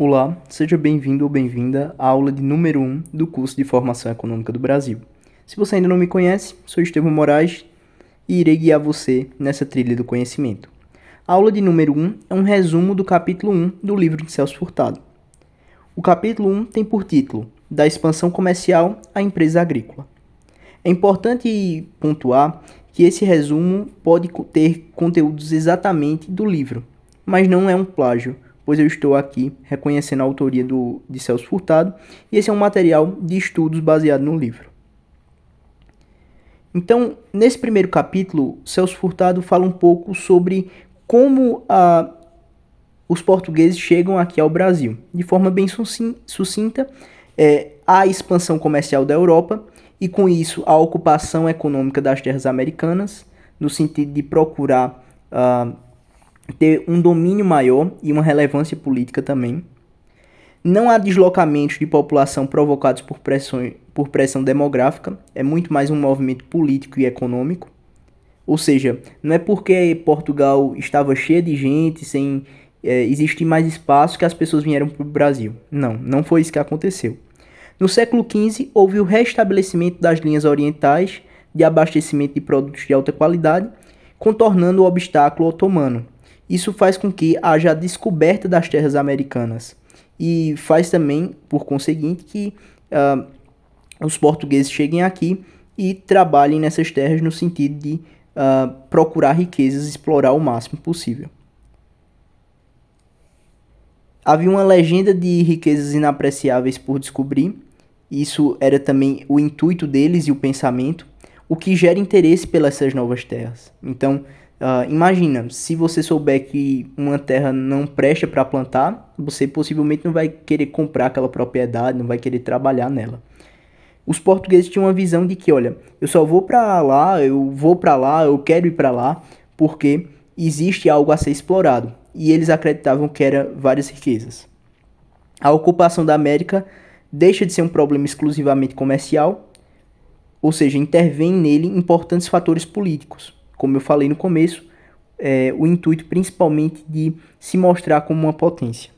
Olá, seja bem-vindo ou bem-vinda à aula de número 1 do curso de Formação Econômica do Brasil. Se você ainda não me conhece, sou Estevão Moraes e irei guiar você nessa trilha do conhecimento. A aula de número 1 é um resumo do capítulo 1 do livro de Celso Furtado. O capítulo 1 tem por título Da expansão comercial à empresa agrícola. É importante pontuar que esse resumo pode ter conteúdos exatamente do livro, mas não é um plágio, pois eu estou aqui reconhecendo a autoria de Celso Furtado e esse é um material de estudos baseado no livro. Então, nesse primeiro capítulo, Celso Furtado fala um pouco sobre como os portugueses chegam aqui ao Brasil. De forma bem sucinta, a expansão comercial da Europa e, com isso, a ocupação econômica das terras americanas, no sentido de procurar ter um domínio maior e uma relevância política também. Não há deslocamentos de população provocados por pressão demográfica, é muito mais um movimento político e econômico. Ou seja, não é porque Portugal estava cheia de gente, sem existir mais espaço, que as pessoas vieram para o Brasil. Não foi isso que aconteceu. No século XV, houve o restabelecimento das linhas orientais de abastecimento de produtos de alta qualidade, contornando o obstáculo otomano. Isso faz com que haja a descoberta das terras americanas e faz também, por conseguinte, que os portugueses cheguem aqui e trabalhem nessas terras no sentido de procurar riquezas e explorar o máximo possível. Havia uma legenda de riquezas inapreciáveis por descobrir. Isso era também o intuito deles e o pensamento, o que gera interesse pelas essas novas terras. Então, imagina, se você souber que uma terra não presta para plantar, você possivelmente não vai querer comprar aquela propriedade, não vai querer trabalhar nela. Os portugueses tinham uma visão de que, olha, eu só vou para lá, eu quero ir para lá, porque existe algo a ser explorado. E eles acreditavam que eram várias riquezas. A ocupação da América deixa de ser um problema exclusivamente comercial, ou seja, intervém nele importantes fatores políticos. Como eu falei no começo, o intuito principalmente de se mostrar como uma potência.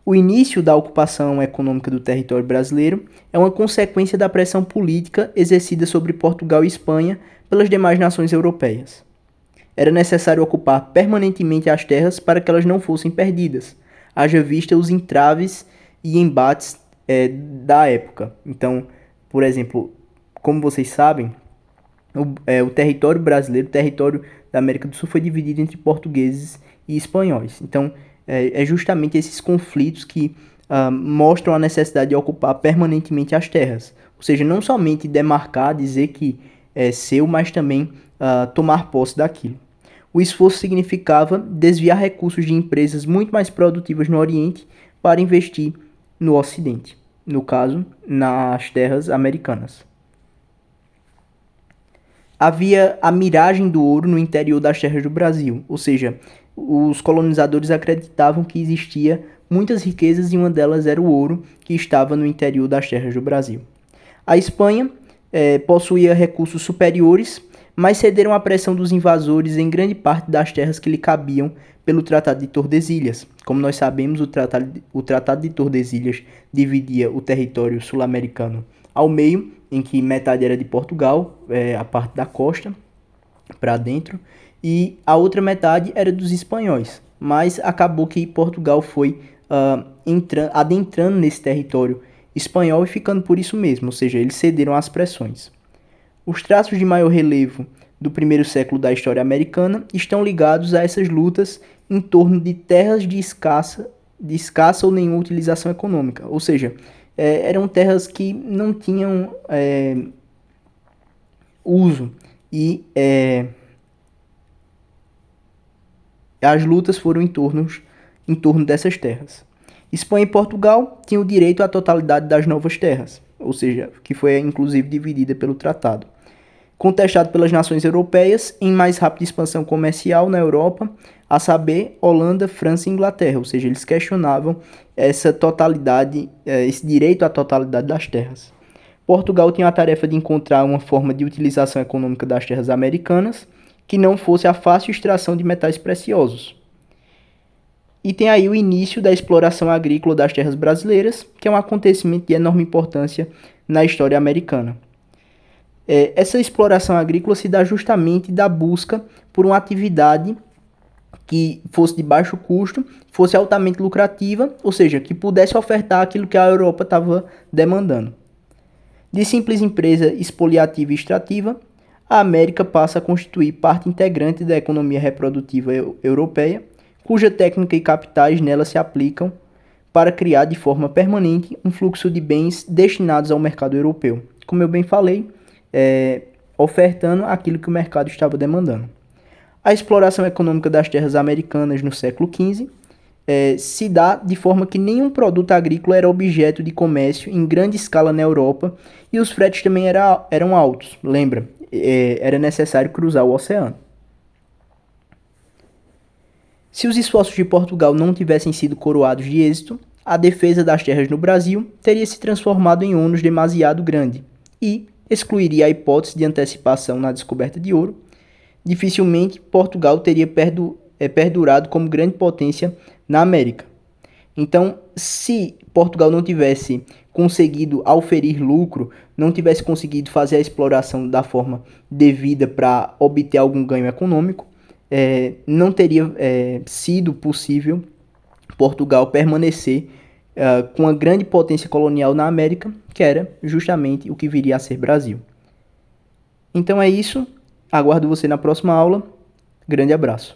O início da ocupação econômica do território brasileiro é uma consequência da pressão política exercida sobre Portugal e Espanha pelas demais nações europeias. Era necessário ocupar permanentemente as terras para que elas não fossem perdidas, haja vista os entraves e embates da época. Então, por exemplo, como vocês sabem, o território brasileiro, o território da América do Sul foi dividido entre portugueses e espanhóis. Então, é justamente esses conflitos que mostram a necessidade de ocupar permanentemente as terras. Ou seja, não somente demarcar, dizer que é seu, mas também tomar posse daquilo. O esforço significava desviar recursos de empresas muito mais produtivas no Oriente para investir no Ocidente, no caso, nas terras americanas. Havia a miragem do ouro no interior das terras do Brasil, ou seja, os colonizadores acreditavam que existia muitas riquezas e uma delas era o ouro que estava no interior das terras do Brasil. A Espanha possuía recursos superiores, mas cederam à pressão dos invasores em grande parte das terras que lhe cabiam pelo Tratado de Tordesilhas. Como nós sabemos, o Tratado de Tordesilhas dividia o território sul-americano ao meio, em que metade era de Portugal, a parte da costa, para dentro, e a outra metade era dos espanhóis. Mas acabou que Portugal foi adentrando nesse território espanhol e ficando por isso mesmo, ou seja, eles cederam às pressões. Os traços de maior relevo do primeiro século da história americana estão ligados a essas lutas em torno de terras de escassa ou nenhuma utilização econômica, ou seja, eram terras que não tinham uso e as lutas foram em torno dessas terras. Espanha e Portugal tinham o direito à totalidade das novas terras, ou seja, que foi inclusive dividida pelo tratado. Contestado pelas nações europeias em mais rápida expansão comercial na Europa, a saber, Holanda, França e Inglaterra, ou seja, eles questionavam essa totalidade, esse direito à totalidade das terras. Portugal tinha a tarefa de encontrar uma forma de utilização econômica das terras americanas que não fosse a fácil extração de metais preciosos. E tem aí o início da exploração agrícola das terras brasileiras, que é um acontecimento de enorme importância na história americana. Essa exploração agrícola se dá justamente da busca por uma atividade que fosse de baixo custo, fosse altamente lucrativa, ou seja, que pudesse ofertar aquilo que a Europa estava demandando. De simples empresa expoliativa e extrativa, a América passa a constituir parte integrante da economia reprodutiva europeia, cuja técnica e capitais nela se aplicam para criar de forma permanente um fluxo de bens destinados ao mercado europeu. Como eu bem falei, ofertando aquilo que o mercado estava demandando. A exploração econômica das terras americanas no século XV se dá de forma que nenhum produto agrícola era objeto de comércio em grande escala na Europa e os fretes também eram altos. Lembra, era necessário cruzar o oceano. Se os esforços de Portugal não tivessem sido coroados de êxito, a defesa das terras no Brasil teria se transformado em ônus demasiado grande e excluiria a hipótese de antecipação na descoberta de ouro. Dificilmente Portugal teria perdurado como grande potência na América. Então, se Portugal não tivesse conseguido auferir lucro, não tivesse conseguido fazer a exploração da forma devida para obter algum ganho econômico, não teria sido possível Portugal permanecer com uma grande potência colonial na América, que era justamente o que viria a ser Brasil. Então é isso. Aguardo você na próxima aula. Grande abraço.